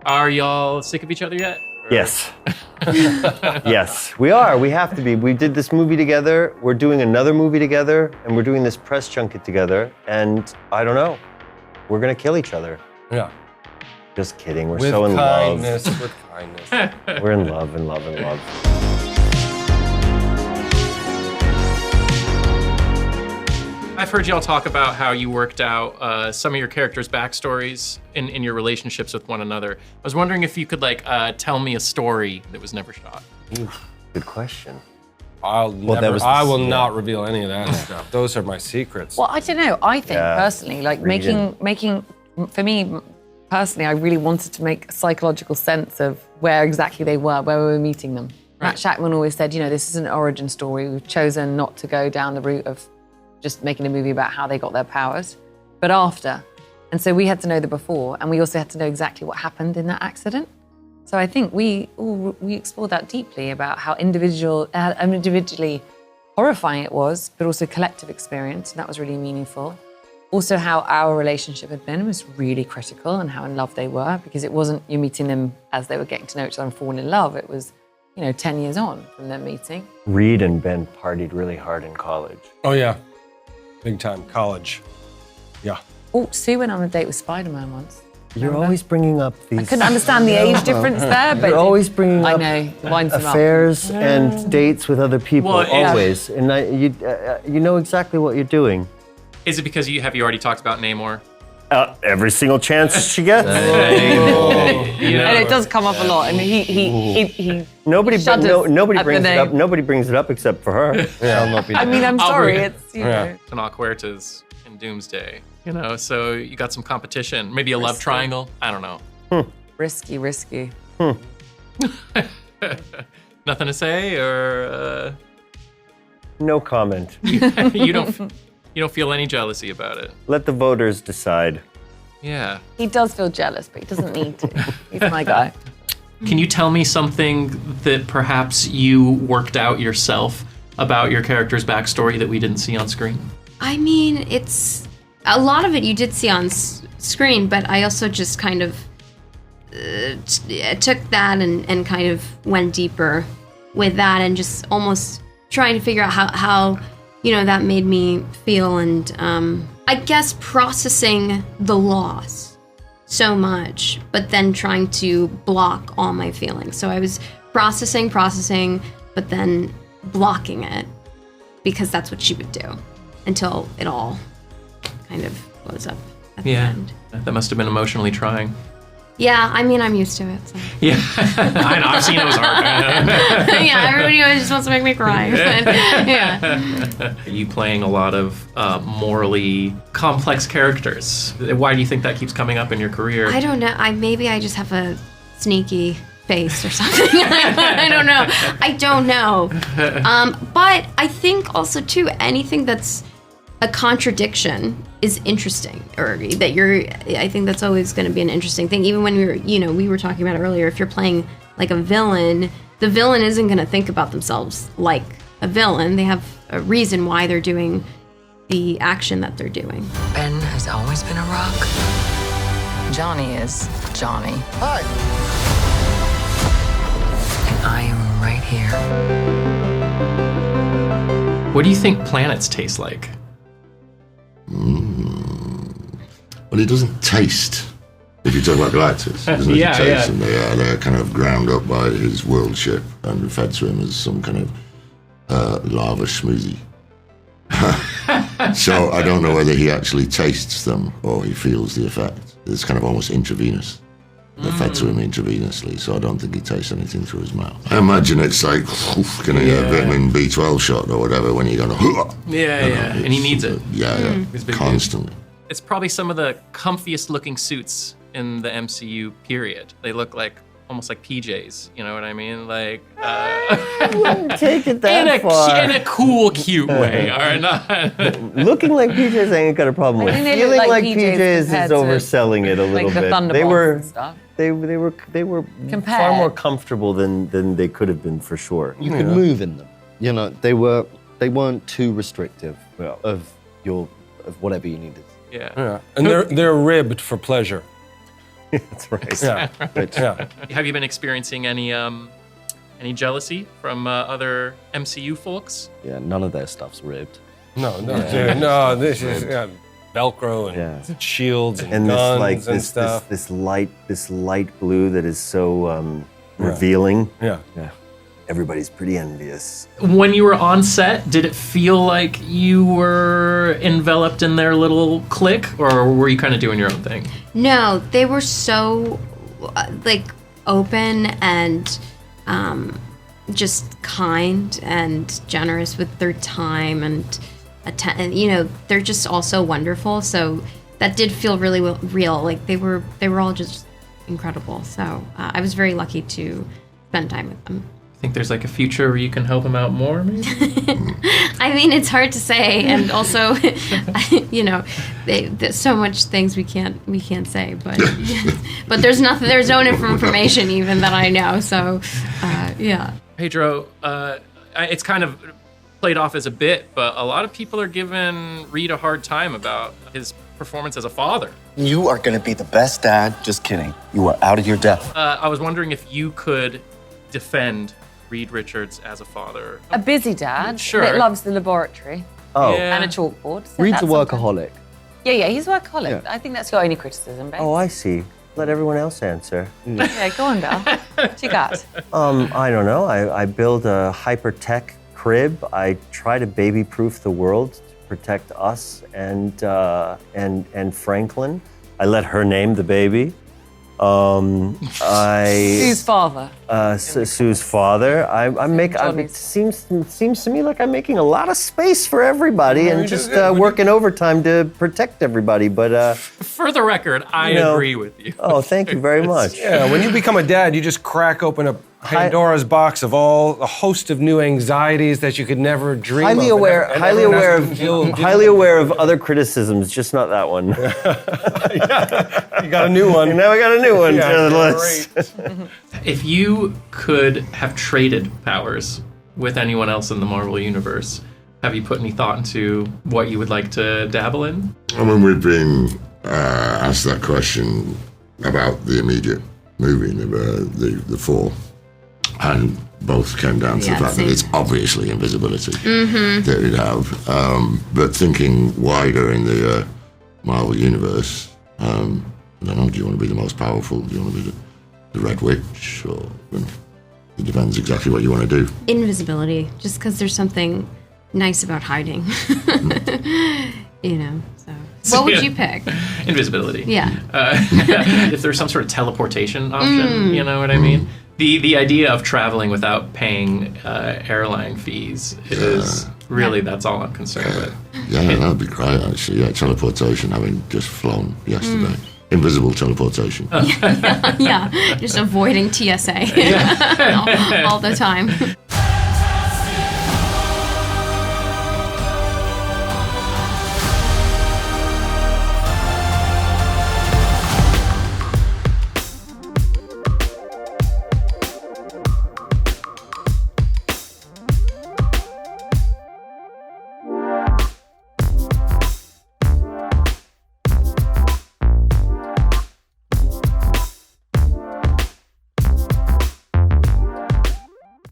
Are y'all sick of each other yet? Yes. Yes, we are. We have to be. We did this movie together. We're doing another movie together, and we're doing this press junket together. And I don't know. We're gonna kill each other. Yeah. Just kidding. We're so in kindness, with kindness. love. We're in love, in love, in love. I've heard y'all talk about how you worked out some of your characters' backstories in your relationships with one another. I was wondering if you could tell me a story that was never shot. Good question. I will not reveal any of that stuff. Those are my secrets. Well, I don't know. I think personally, making for me personally, I really wanted to make psychological sense of where exactly they were, where we were meeting them. Right. Matt Shackman always said, this is an origin story. We've chosen not to go down the route of just making a movie about how they got their powers, but after. And so we had to know the before, and we also had to know exactly what happened in that accident. So I think we explored that deeply about how individually horrifying it was, but also collective experience, and that was really meaningful. Also how our relationship had been was really critical, and how in love they were, because it wasn't you meeting them as they were getting to know each other and falling in love. It was 10 years on from their meeting. Reed and Ben partied really hard in college. Oh yeah. Big time college. Yeah. Oh, Sue went on a date with Spider-Man once. You're always bringing up these... I couldn't understand the age difference there, but... You're always bringing up affairs and dates with other people, always. And you know exactly what you're doing. Is it because you already talked about Namor? Every single chance she gets. And it does come up a lot, and he nobody brings it up. Nobody brings it up except for her. I'm sorry. It's Tanaque Huertas in Doomsday. So you got some competition. Maybe a love triangle. I don't know. Risky. Nothing to say, or no comment. You don't feel any jealousy about it. Let the voters decide. Yeah. He does feel jealous, but he doesn't need to. He's my guy. Can you tell me something that perhaps you worked out yourself about your character's backstory that we didn't see on screen? I mean, it's a lot of it you did see on screen, but I also just kind of took that and kind of went deeper with that, and just almost trying to figure out how that made me feel, and I guess processing the loss so much, but then trying to block all my feelings. So I was processing, but then blocking it, because that's what she would do until it all kind of blows up at the end. That must have been emotionally trying. Yeah, I mean, I'm used to it. So. Yeah, I know. I've seen those arcs. Yeah, everybody always just wants to make me cry. Yeah. Are you playing a lot of morally complex characters? Why do you think that keeps coming up in your career? I don't know. Maybe I just have a sneaky face or something. I don't know. But I think also too, anything that's a contradiction is interesting, or I think that's always going to be an interesting thing. Even when we were talking about it earlier, if you're playing like a villain, the villain isn't going to think about themselves like a villain. They have a reason why they're doing the action that they're doing. Ben has always been a rock. Johnny is Johnny. Hi. And I am right here. What do you think planets taste like? Well, it doesn't taste. If you talk about Galactus, it doesn't taste them. They're kind of ground up by his world ship and fed to him as some kind of lava smoothie. So I don't know whether he actually tastes them or he feels the effect. It's kind of almost intravenous. They're fed to him intravenously, so I don't think he tastes anything through his mouth. I imagine it's like, can I get a vitamin B12 shot or whatever when you're going to... And he needs it. Constantly. It's probably some of the comfiest looking suits in the MCU period. They look almost like PJs, you know what I mean? I wouldn't take it that far. In a cool, cute way, all right? Looking like PJs, I ain't got a problem with. Feeling like PJs is overselling it a little bit. They were far more comfortable than they could have been, for sure. You could move in them. They weren't too restrictive of whatever you needed. Yeah. And they're ribbed for pleasure. That's right. Yeah. Yeah. Have you been experiencing any jealousy from other MCU folks? Yeah, none of their stuff's ribbed. No, dude, no. This is Velcro and shields and guns and stuff. This light blue that is so revealing. Yeah. Everybody's pretty envious. When you were on set, did it feel like you were enveloped in their little clique, or were you kind of doing your own thing? No, they were so open and just kind and generous with their time and they're just also wonderful. So that did feel really real. Like they were all just incredible. So I was very lucky to spend time with them. Think there's like a future where you can help them out more, maybe? I mean, it's hard to say, and also, there's so much things we can't say, but there's no information even that I know. So, yeah. Pedro, it's kind of played off as a bit, but a lot of people are giving Reed a hard time about his performance as a father. You are going to be the best dad. Just kidding. You are out of your depth. I was wondering if you could defend Reed Richards as a father. A busy dad Sure. that loves the laboratory Yeah. and a chalkboard. So Reed's a that's workaholic. Yeah, he's a workaholic. Yeah. I think that's your only criticism, babe. Oh, I see. Let everyone else answer. Yeah, go on, Belle. What you got? I don't know. I build a hyper-tech crib. I try to baby-proof the world to protect us and Franklin. I let her name the baby. Sue's father. Sue's father. It seems to me like I'm making a lot of space for everybody and just working overtime to protect everybody. But for the record, I agree with you. Oh, thank you very much. Yeah, when you become a dad, you just crack open a Pandora's box of a host of new anxieties that you could never dream Highly of. Highly aware of other criticisms, just not that one. You got a new one. Now I got a new one to the list. If you could have traded powers with anyone else in the Marvel Universe, have you put any thought into what you would like to dabble in? I mean, we've been asked that question about the immediate movie, the four, and both came down to the fact that it's obviously invisibility that we'd have. But thinking wider in the Marvel Universe, I don't know, do you want to be the most powerful? Do you want to be the Red Witch? Or it depends exactly what you want to do. Invisibility, just because there's something nice about hiding. So. What would you pick? Invisibility. Yeah. If there's some sort of teleportation option, you know what I mean? The idea of traveling without paying airline fees is really, that's all I'm concerned with. Yeah, that'd be great, actually. Yeah, teleportation, having just flown yesterday. Invisible teleportation. Yeah, just avoiding TSA all the time.